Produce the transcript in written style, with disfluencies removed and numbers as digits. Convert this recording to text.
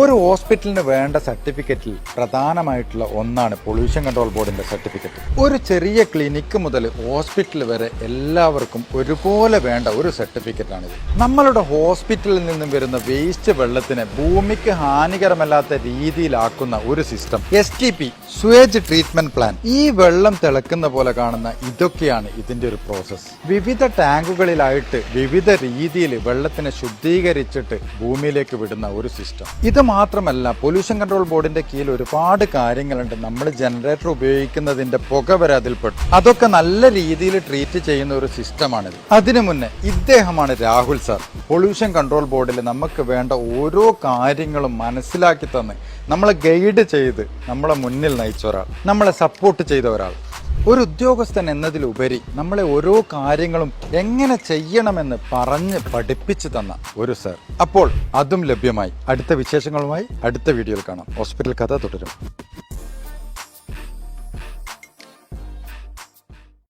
ഒരു ഹോസ്പിറ്റലിന് വേണ്ട സർട്ടിഫിക്കറ്റിൽ പ്രധാനമായിട്ടുള്ള ഒന്നാണ് പൊല്യൂഷൻ കൺട്രോൾ ബോർഡിന്റെ സർട്ടിഫിക്കറ്റ്. ഒരു ചെറിയ ക്ലിനിക്ക് മുതൽ ഹോസ്പിറ്റൽ വരെ എല്ലാവർക്കും ഒരുപോലെ വേണ്ട ഒരു സർട്ടിഫിക്കറ്റാണിത്. നമ്മളുടെ ഹോസ്പിറ്റലിൽ നിന്നും വരുന്ന വേസ്റ്റ് വെള്ളത്തിനെ ഭൂമിക്ക് ഹാനികരമല്ലാത്ത രീതിയിലാക്കുന്ന ഒരു system, STP, sewage treatment plan. ഈ വെള്ളം തിളക്കുന്ന പോലെ കാണുന്ന ഇതൊക്കെയാണ് ഇതിന്റെ ഒരു പ്രോസസ്. വിവിധ ടാങ്കുകളിലായിട്ട് വിവിധ രീതിയിൽ വെള്ളത്തിനെ ശുദ്ധീകരിച്ചിട്ട് ഭൂമിയിലേക്ക് വിടുന്ന ഒരു സിസ്റ്റം. ഇത് മാത്രമല്ല, പൊല്യൂഷൻ കൺട്രോൾ ബോർഡിന്റെ കീഴിൽ ഒരുപാട് കാര്യങ്ങളുണ്ട്. നമ്മൾ ജനറേറ്റർ ഉപയോഗിക്കുന്നതിന്റെ പുക വരെ അതിൽപ്പെട്ടു. അതൊക്കെ നല്ല രീതിയിൽ ട്രീറ്റ് ചെയ്യുന്ന ഒരു സിസ്റ്റമാണിത്. അതിനു മുന്നേ ഇദ്ദേഹമാണ് രാഹുൽ സാർ. പൊല്യൂഷൻ കൺട്രോൾ ബോർഡിൽ നമുക്ക് വേണ്ട ഓരോ കാര്യങ്ങളും മനസ്സിലാക്കി തന്ന് നമ്മളെ ഗൈഡ് ചെയ്ത് നമ്മളെ മുന്നിൽ നയിച്ച ഒരാൾ, നമ്മളെ സപ്പോർട്ട് ചെയ്ത ഒരാൾ. ഒരു ഉദ്യോഗസ്ഥൻ എന്നതിലുപരി നമ്മളെ ഓരോ കാര്യങ്ങളും എങ്ങനെ ചെയ്യണമെന്ന് പറഞ്ഞ് പഠിപ്പിച്ചു തന്ന ഒരു സർ. അപ്പോൾ അതും ലഭ്യമായി. അടുത്ത വിശേഷങ്ങളുമായി അടുത്ത വീഡിയോയിൽ കാണാം. ഹോസ്പിറ്റൽ കഥ തുടരും.